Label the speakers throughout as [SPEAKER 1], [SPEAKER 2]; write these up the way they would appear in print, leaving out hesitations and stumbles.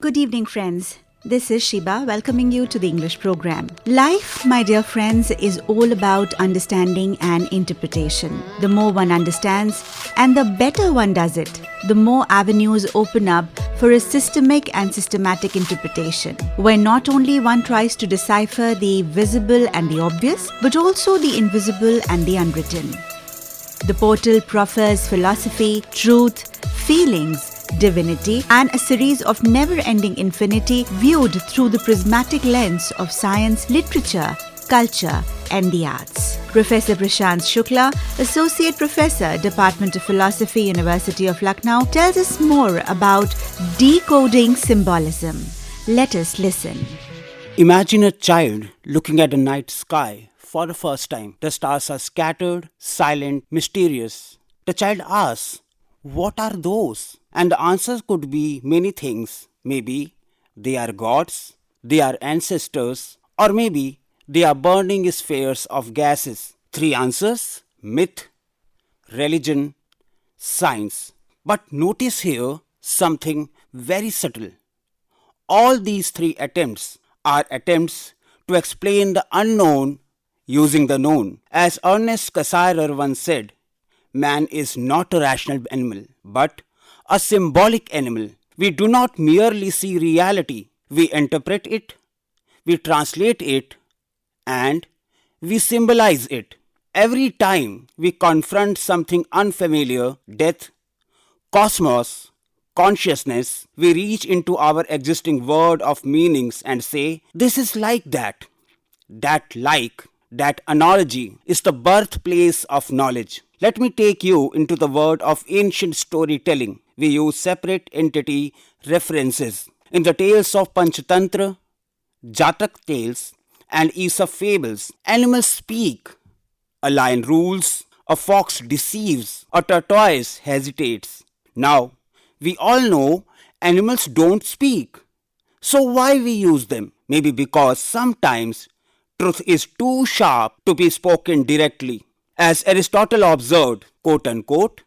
[SPEAKER 1] Good evening, friends. This is Sheeba welcoming you to the English program. Life, my dear friends, is all about understanding and interpretation. The more one understands and the better one does it, the more avenues open up for a systematic interpretation, where not only one tries to decipher the visible and the obvious, but also the invisible and the unwritten. The portal proffers philosophy, truth, feelings, divinity, and a series of never-ending infinity viewed through the prismatic lens of science, literature, culture, and the arts. Professor Prashant Shukla, Associate Professor, Department of Philosophy, University of Lucknow, tells us more about decoding symbolism. Let us listen.
[SPEAKER 2] Imagine a child looking at a night sky for the first time. The stars are scattered, silent, mysterious. The child asks, "What are those?" And the answers could be many things. Maybe they are gods, they are ancestors, or maybe they are burning spheres of gases. Three answers: myth, religion, science. But notice here something very subtle. All these three attempts are attempts to explain the unknown using the known. As Ernest Cassirer once said, man is not a rational animal, but a symbolic animal. We do not merely see reality, we interpret it, we translate it, and we symbolize it. Every time we confront something unfamiliar, death, cosmos, consciousness, we reach into our existing world of meanings and say, this is like that. That analogy is the birthplace of knowledge. Let me take you into the world of ancient storytelling. We use separate entity references. In the tales of Panchatantra, Jatak tales, and Aesop fables, animals speak. A lion rules, a fox deceives, a tortoise hesitates. Now, we all know animals don't speak. So why we use them? Maybe because sometimes truth is too sharp to be spoken directly. As Aristotle observed, quote unquote,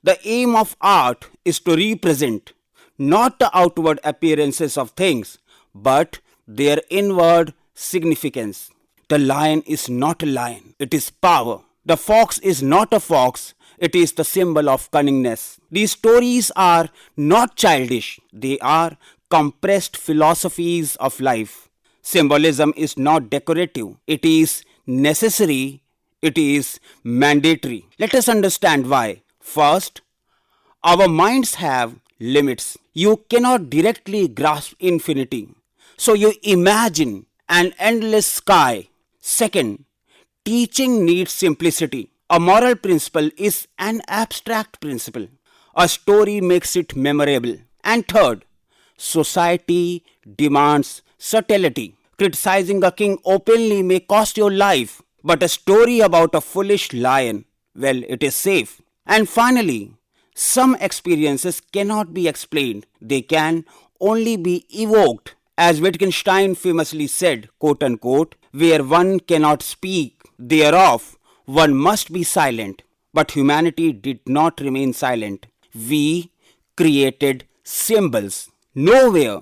[SPEAKER 2] the aim of art is to represent not the outward appearances of things, but their inward significance. The lion is not a lion, it is power. The fox is not a fox, it is the symbol of cunningness. These stories are not childish, they are compressed philosophies of life. Symbolism is not decorative, it is necessary, it is mandatory. Let us understand why. First, our minds have limits. You cannot directly grasp infinity, so you imagine an endless sky. Second, teaching needs simplicity. A moral principle is an abstract principle. A story makes it memorable. And third, society demands subtlety. Criticizing a king openly may cost your life, but a story about a foolish lion, well, it is safe. And finally, some experiences cannot be explained. They can only be evoked. As Wittgenstein famously said, quote unquote, where one cannot speak, thereof one must be silent. But humanity did not remain silent. We created symbols. Nowhere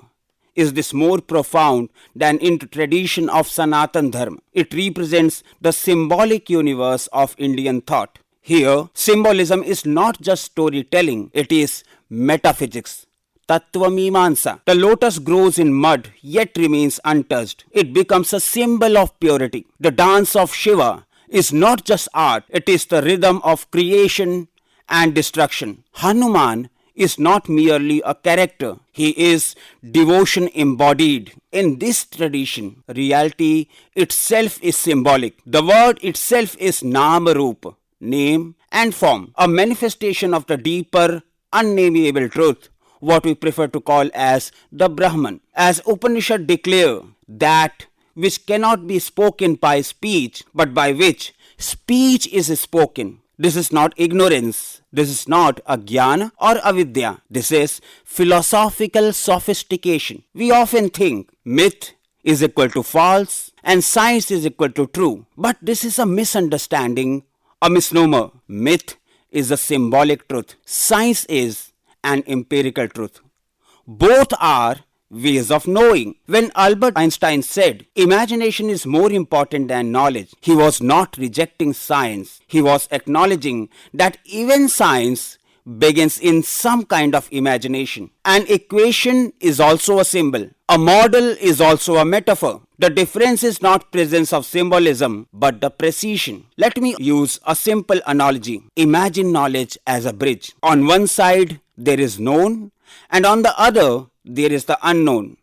[SPEAKER 2] is this more profound than in the tradition of Sanatan Dharma. It represents the symbolic universe of Indian thought. Here, symbolism is not just storytelling, it is metaphysics. Tattva-mīmānsa. The lotus grows in mud, yet remains untouched. It becomes a symbol of purity. The dance of Shiva is not just art, it is the rhythm of creation and destruction. Hanuman is not merely a character, he is devotion embodied. In this tradition, reality itself is symbolic. The word itself is Nama-Rupa, name and form, a manifestation of the deeper, unnameable truth, what we prefer to call as the Brahman. As Upanishad declare, that which cannot be spoken by speech, but by which speech is spoken. This is not ignorance. This is not ajnana or avidya. This is philosophical sophistication. We often think myth is equal to false and science is equal to true. But this is a misunderstanding, a misnomer. Myth is a symbolic truth. Science is an empirical truth. Both are ways of knowing. When Albert Einstein said, imagination is more important than knowledge, he was not rejecting science. He was acknowledging that even science begins in some kind of imagination. An equation is also a symbol. A model is also a metaphor. The difference is not presence of symbolism, but the precision. Let me use a simple analogy. Imagine knowledge as a bridge. On one side, there is known, and on the other, there is the unknown.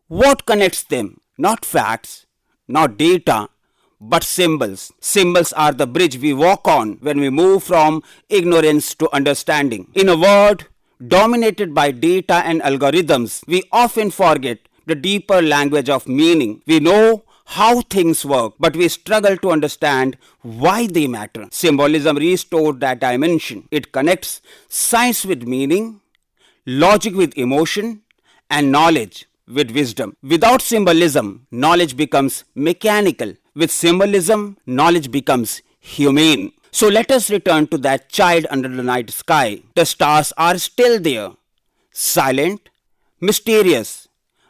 [SPEAKER 2] What connects them? Not facts, not data, but symbols. Symbols are the bridge we walk on when we move from ignorance to understanding. In a world dominated by data and algorithms, we often forget the deeper language of meaning. We know how things work, but we struggle to understand why they matter. Symbolism restores that dimension. It connects science with meaning, logic with emotion, and knowledge with wisdom. Without symbolism, knowledge becomes mechanical. With symbolism, knowledge becomes humane. So let us return to that child under the night sky. The stars are still there, silent, mysterious.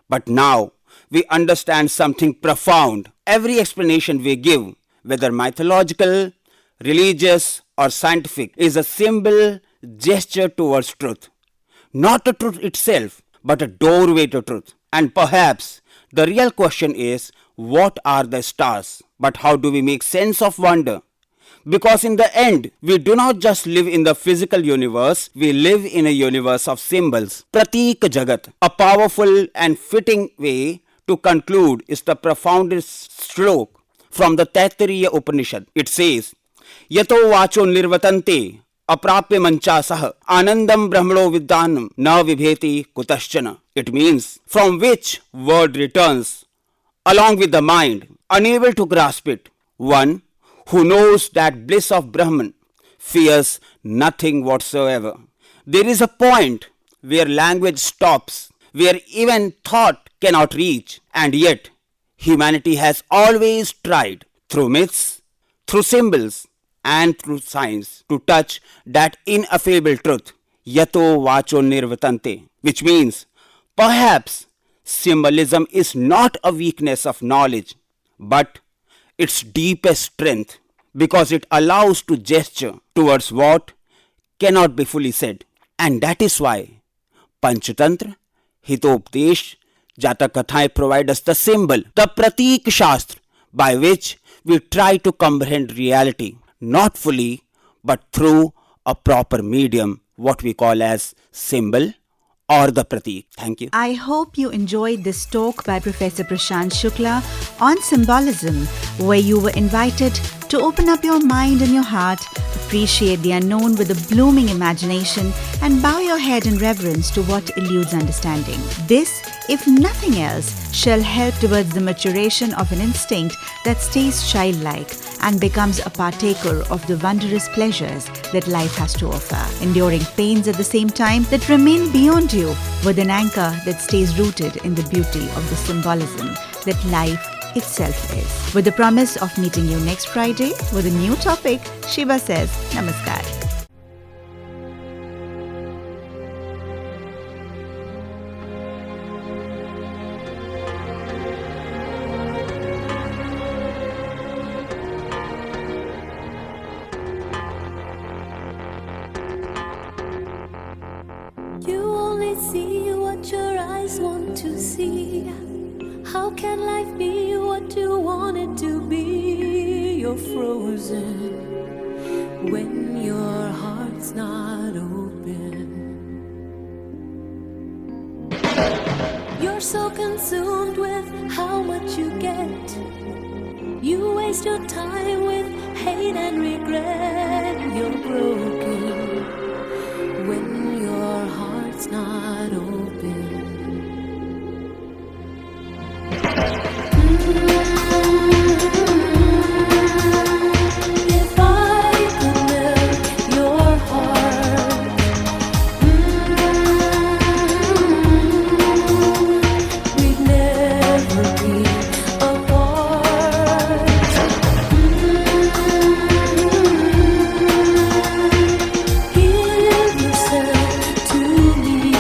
[SPEAKER 2] But now we understand something profound. Every explanation we give, whether mythological, religious, or scientific, is a symbol gesture towards truth. Not the truth itself, but a doorway to truth. And perhaps the real question is, what are the stars? But how do we make sense of wonder? Because in the end, we do not just live in the physical universe, we live in a universe of symbols. Pratik Jagat, a powerful and fitting way to conclude, is the profoundest stroke from the Taittiriya Upanishad. It says, Yato vacho nirvatante aprapya manchasah anandam brahmano vidyanam na vibheti kutaschana. It means, from which word returns, along with the mind, unable to grasp it, one who knows that bliss of Brahman fears nothing whatsoever. There is a point where language stops, where even thought cannot reach, and yet humanity has always tried, through myths, through symbols, and through science, to touch that ineffable truth, yato vacho nirvatante, which means perhaps symbolism is not a weakness of knowledge, but its deepest strength, because it allows to gesture towards what cannot be fully said. And that is why Panchatantra, Hitopdesh, Jatakathaएं provide us the symbol, the Pratik Shastra, by which we try to comprehend reality, not fully, but through a proper medium, what we call as symbol or the Pratik. Thank you.
[SPEAKER 1] I hope you enjoyed this talk by Professor Prashant Shukla on symbolism, where you were invited to open up your mind and your heart, appreciate the unknown with a blooming imagination, and bow your head in reverence to what eludes understanding. This, if nothing else, shall help towards the maturation of an instinct that stays childlike and becomes a partaker of the wondrous pleasures that life has to offer, enduring pains at the same time that remain beyond you, with an anchor that stays rooted in the beauty of the symbolism that life itself is. With the promise of meeting you next Friday with a new topic, Sheeba says Namaskar.
[SPEAKER 3] You only see what your eyes want to see. How can life be what you want it to be? You're frozen when your heart's not open. You're so consumed with how much you get. You waste your time with hate and regret. You're broken when your heart's not open. If I could melt your heart, we'd never be apart. Give yourself to me.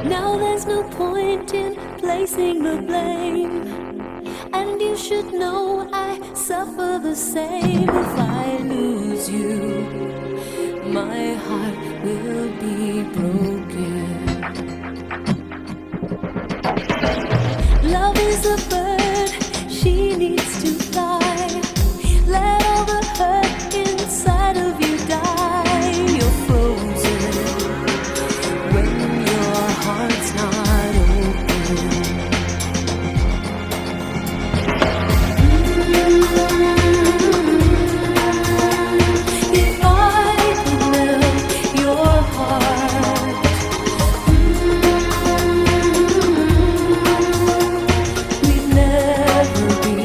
[SPEAKER 3] Now there's no point in placing the blame, and you should know I suffer the same. If I lose you, my heart will be broken. Love is a bird, she needs to fly. Let all the hurt inside of you die. You're frozen when your heart's not open. If I could melt your heart, we'd never be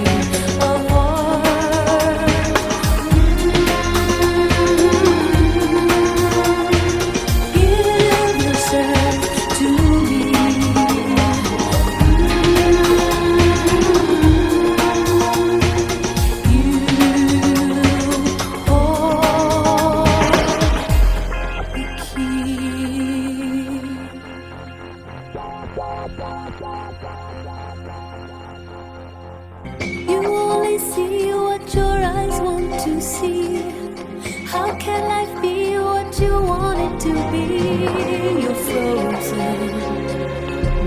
[SPEAKER 3] apart. Give yourself to me. You hold the key. You only see what your eyes want to see. How can life be what you want it to be? You're frozen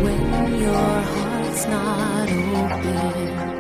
[SPEAKER 3] when your heart's not open.